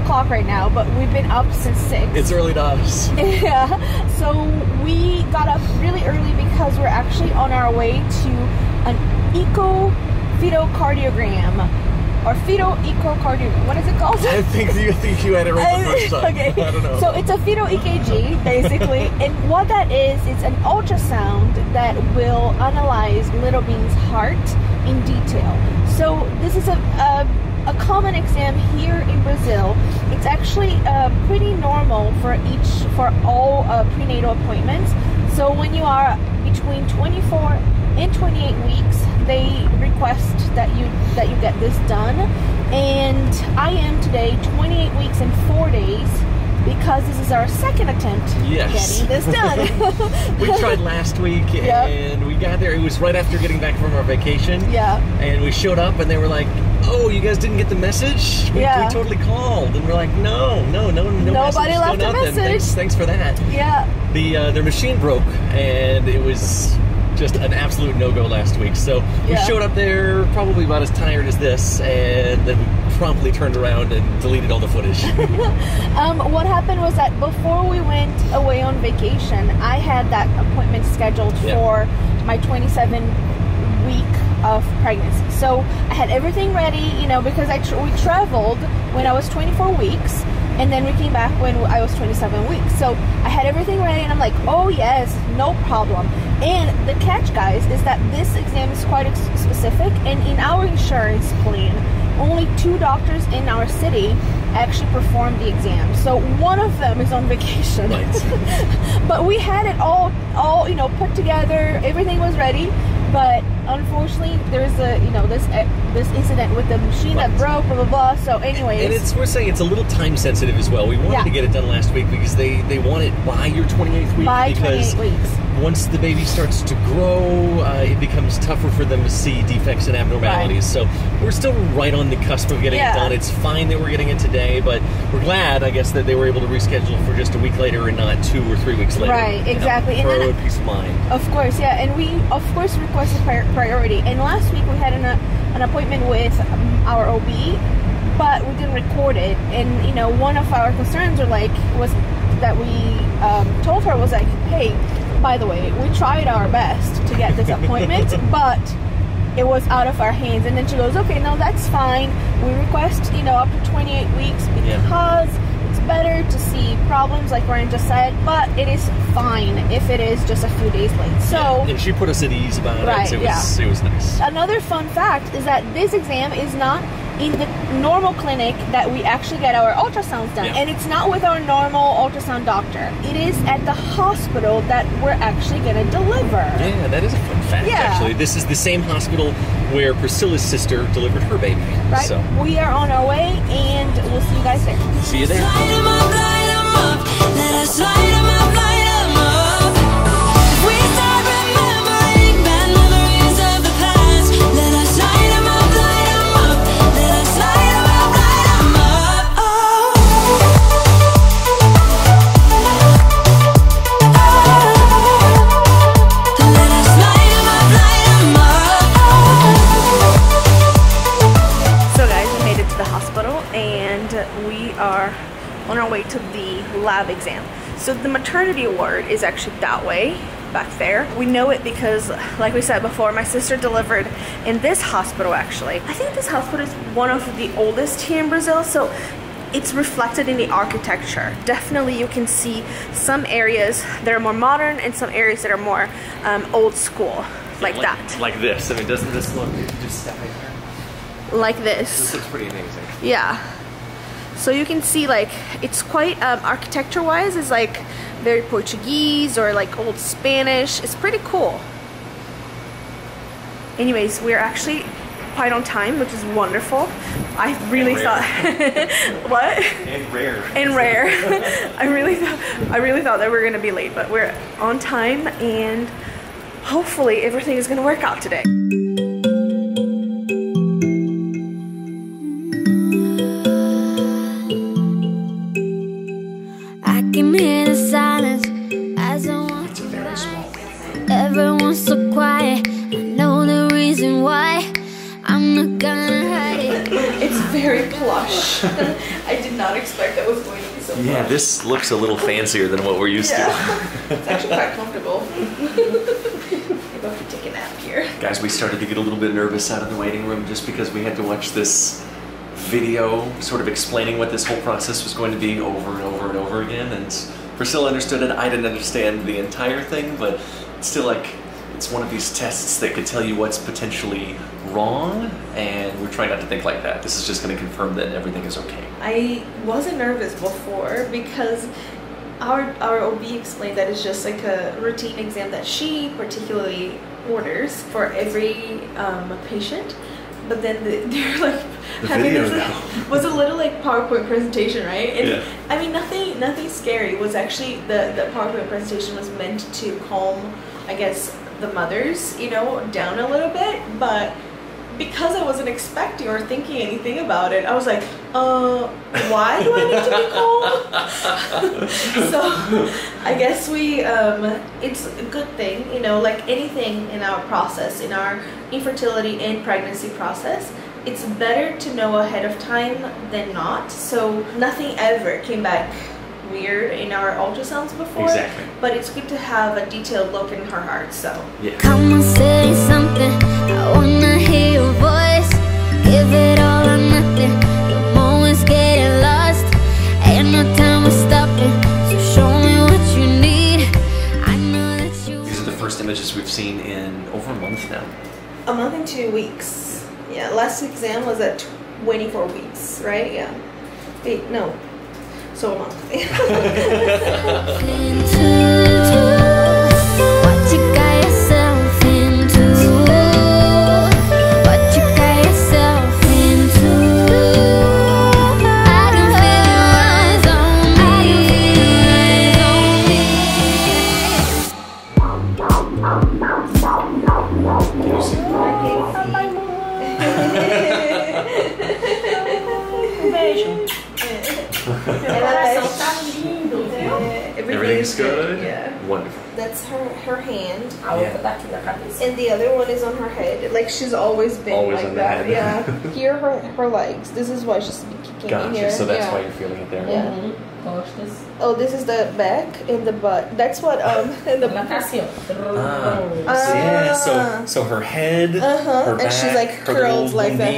o'clock right now, but we've been up since 6. It's early to us. Yeah, so we got up really early because we're actually on our way to an fetal echocardiogram. Or fetal echocardiogram. What is it called? I think you had it right the first time. Okay. I don't know. So it's a fetal EKG, basically. And what that is, it's an ultrasound that will analyze little being's heart in detail. So this is a common exam here in Brazil. It's actually pretty normal for all prenatal appointments. So when you are between 24 and 28 weeks, they request that you get this done, and I am today 28 weeks and 4 days because this is our second attempt getting this done. We tried last week and we got there. It was right after getting back from our vacation. Yeah. And we showed up and they were like, "Oh, you guys didn't get the message? We totally called." And we're like, "No, nobody left a message. Thanks for that." Yeah. Their machine broke and it was just an absolute no-go last week. So we showed up there probably about as tired as this, and then we promptly turned around and deleted all the footage. What happened was that before we went away on vacation, I had that appointment scheduled for my 27-week of pregnancy. So I had everything ready, because we traveled when I was 24 weeks. And then we came back when I was 27 weeks. So I had everything ready and I'm like, oh yes, no problem. And the catch, guys, is that this exam is quite specific. And in our insurance plan, only 2 doctors in our city actually perform the exam. So one of them is on vacation. Right. But we had it all put together. Everything was ready. But unfortunately, there's this incident with the machine that broke, blah blah blah. So, anyways, and we're saying it's a a little time sensitive as well. We wanted to get it done last week because they want it by your 28th week. By because 28 weeks. Once the baby starts to grow, it becomes tougher for them to see defects and abnormalities. Right. So we're still right on the cusp of getting it done. It's fine that we're getting it today, but we're glad, I guess, that they were able to reschedule for just a week later and not 2 or 3 weeks later. Right, exactly. For our peace of mind. Of course, yeah. And we, of course, requested priority. And last week we had an appointment with our OB, but we didn't record it. And, one of our concerns was that we told her was like, hey, by the way, we tried our best to get this appointment, but it was out of our hands. And then she goes, okay, no, that's fine. We request, up to 28 weeks because it's better to see problems like Ryan just said, but it is fine if it is just a few days late. So, and she put us at ease about it. It was nice. Another fun fact is that this exam is not in the normal clinic that we actually get our ultrasounds done. And it's not with our normal ultrasound doctor. It is at the hospital that we're actually going to deliver. Yeah, that is a fun fact, actually. This is the same hospital where Priscilla's sister delivered her baby. Right. So we are on our way, and we'll see you guys there. See you there. On our way to the lab exam. So the maternity ward is actually that way, back there. We know it because, like we said before, my sister delivered in this hospital actually. I think this hospital is one of the oldest here in Brazil, so it's reflected in the architecture. Definitely you can see some areas that are more modern and some areas that are more old school, like that. Like this. I mean, doesn't this look, just step right there? Like this. This looks pretty amazing. Yeah. So you can see it's quite architecture wise is very Portuguese or old Spanish. It's pretty cool. Anyways, we're actually quite on time, which is wonderful. I really thought what? And rare. And rare. I really thought that we were gonna be late, but we're on time and hopefully everything is gonna work out today. Everyone's so quiet. I know the reason why. I'm not gonna hide it. It's very plush. I did not expect that was going to be so plush. Yeah, this looks a little fancier than what we're used to. It's actually quite comfortable. Maybe I could take a nap here. Guys, we started to get a little bit nervous out of the waiting room just because we had to watch this video sort of explaining what this whole process was going to be over and over and over again, and Priscilla understood it. I didn't understand the entire thing, but it's still like it's one of these tests that could tell you what's potentially wrong, and we're trying not to think like that. This is just going to confirm that everything is okay. I wasn't nervous before because our OB explained that it's just like a routine exam that she particularly orders for every patient. But then they're like having this was a little like PowerPoint presentation, right? And I mean nothing scary. It was actually the PowerPoint presentation was meant to calm, I guess, the mothers, you know, down a little bit. But because I wasn't expecting or thinking anything about it, I was like, why do I need to be calm? So I guess it's a good thing, you know, like anything in our process, in our infertility and pregnancy process, it's better to know ahead of time than not. So nothing ever came back weird in our ultrasounds before. Exactly. But it's good to have a detailed look in her heart, so. Yeah. Come on, say something. I wanna hear your voice. Give it all or nothing. The moment's getting lost. Ain't no time to stop it. So show me what you need. I know that you. These are the first images we've seen in over a month now. A month and 2 weeks. Yeah, last exam was at 24 weeks, right? Yeah. Wait, no. So a month. What you got yourself into? What you got yourself into? I can feel your eyes on me. Can you see? Beijo. Everything's good? Yeah. Wonderful. That's her hand. Yeah. And the other one is on her head. Like she's always been Always like on the that. head. Yeah. Here her legs. This is why she's been kicking in here. Gotcha, so that's yeah. why you're feeling it there. Yeah. Oh, this is the back and the butt. That's what and the Yeah, so her head, her and back, she's like her curled little like that.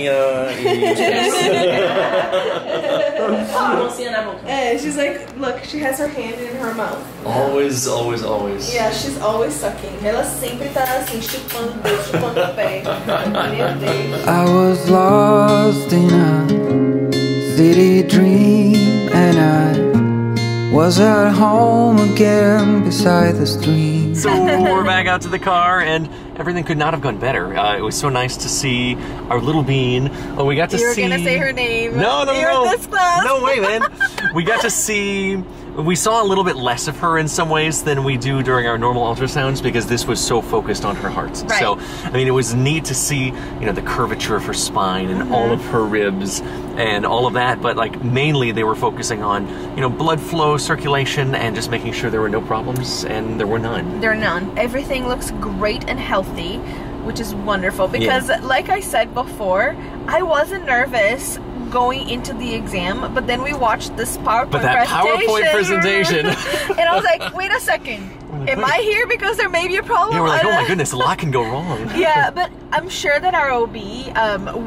And she's like, look, she has her hand in her mouth. Always, always, always. Yeah, she's always sucking. Ela sempre tá assim, chupando o pé. Meu Deus. I was lost in a city dream, and I was at home again beside the stream. So we're back out to the car, and everything could not have gone better. It was so nice to see our little bean. Oh, we got to see. You were gonna say her name. No. You're this close. No way, man. We got to see. We saw a little bit less of her in some ways than we do during our normal ultrasounds because this was so focused on her heart. Right. So, I mean, it was neat to see, you know, the curvature of her spine and all of her ribs and all of that. But like mainly they were focusing on, you know, blood flow, circulation, and just making sure there were no problems, and there were none. There are none. Everything looks great and healthy, which is wonderful because like I said before, I wasn't nervous going into the exam, but then we watched this PowerPoint presentation. And I was like, wait a second. Am I here because there may be a problem? Yeah, we're like, oh my goodness, a lot can go wrong. Yeah, but I'm sure that our OB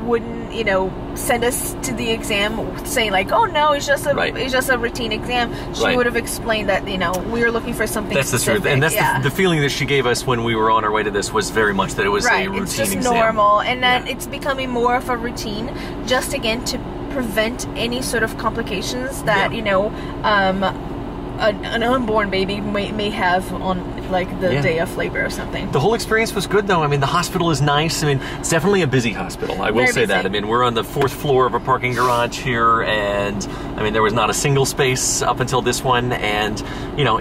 wouldn't, you know, send us to the exam saying like, oh no, it's just a routine exam. She would have explained that, you know, we were looking for something specific. The truth, and that's the feeling that she gave us when we were on our way to this was very much that it was a routine it's just exam. normal, and then it's becoming more of a routine, just again to prevent any sort of complications that you know an unborn baby may have on like the day of labor or something. The whole experience was good though. I mean, the hospital is nice. I mean, it's definitely a busy hospital. I will say that. I mean, we're on the 4th floor of a parking garage here, and I mean, there was not a single space up until this one, and you know,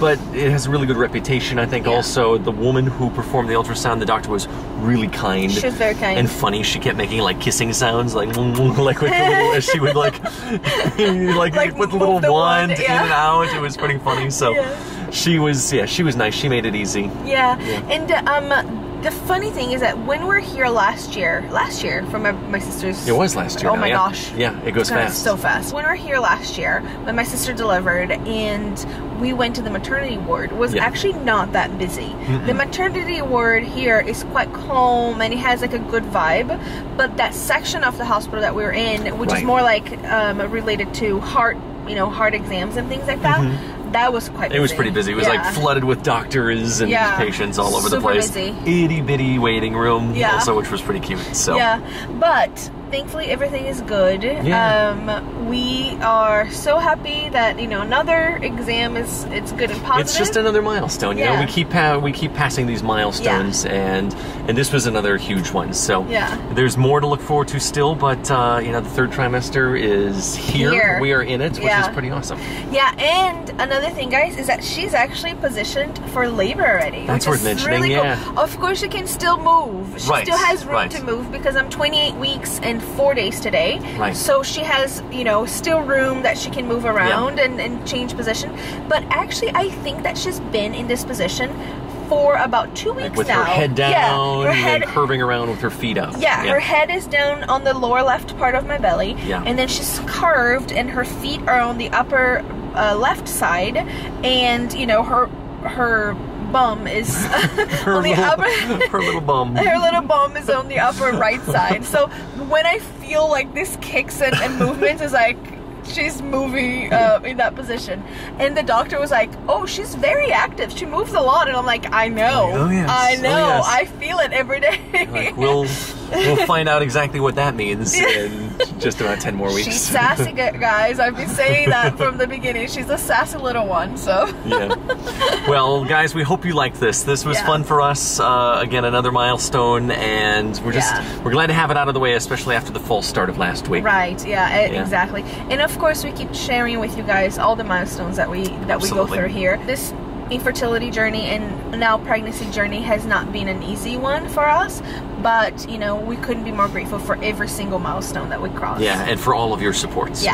but it has a really good reputation. I think also the woman who performed the ultrasound, the doctor, was really kind. She was very kind and funny. She kept making like kissing sounds, like with the little, she would like with the little wand in and out. It was pretty funny. So she was nice. She made it easy. Yeah. And The funny thing is that when we were here last year for my sister's... It was last year. Oh my gosh. Yeah, it goes fast. So fast. When we were here last year, when my sister delivered and we went to the maternity ward, it was actually not that busy. The maternity ward here is quite calm and it has like a good vibe, but that section of the hospital that we were in, which is more like related to heart exams and things like that, that was quite busy. It was pretty busy. It was like flooded with doctors and patients all over the place. Busy. Itty bitty waiting room also, which was pretty cute. So but thankfully everything is good. We are so happy that another exam is good and positive. It's just another milestone. You know, we keep passing these milestones, and this was another huge one. So there's more to look forward to still, but the third trimester is here. We are in it, which is pretty awesome. Yeah, and another thing, guys, is that she's actually positioned for labor already. That's worth mentioning. Really cool. Of course, she can still move. She still has room to move because I'm 28 weeks and 4 days today. So she has, still room that she can move around and change position. But actually, I think that she's been in this position for about 2 weeks with now. Her head down, and curving around with her feet up. Her head is down on the lower left part of my belly, and then she's curved, and her feet are on the upper left side, and her bum is on the upper. Her little bum. Her little bum is on the upper right side. So when I feel like this kicks and movements, is like she's moving in that position, and the doctor was like, "Oh, she's very active. She moves a lot." And I'm like, "I know, I know, I feel it every day." Like, we'll find out exactly what that means in just about 10 more weeks. She's sassy, guys. I've been saying that from the beginning. She's a sassy little one. So well, guys, we hope you liked this. This was fun for us. Again, another milestone, and we're glad to have it out of the way, especially after the false start of last week. Right? Yeah, exactly. And of course, we keep sharing with you guys all the milestones that we go through here. This infertility journey and now pregnancy journey has not been an easy one for us, but we couldn't be more grateful for every single milestone that we crossed. And for all of your supports.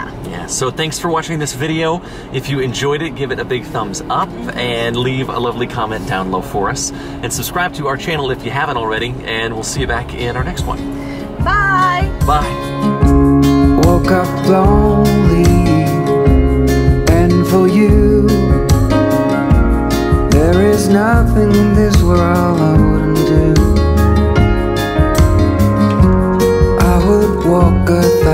So thanks for watching this video. If you enjoyed it, give it a big thumbs up and leave a lovely comment down below for us, and subscribe to our channel if you haven't already, and we'll see you back in our next one. Bye. Woke up lonely, and for you there is nothing in this world I wouldn't do. I would walk 1,000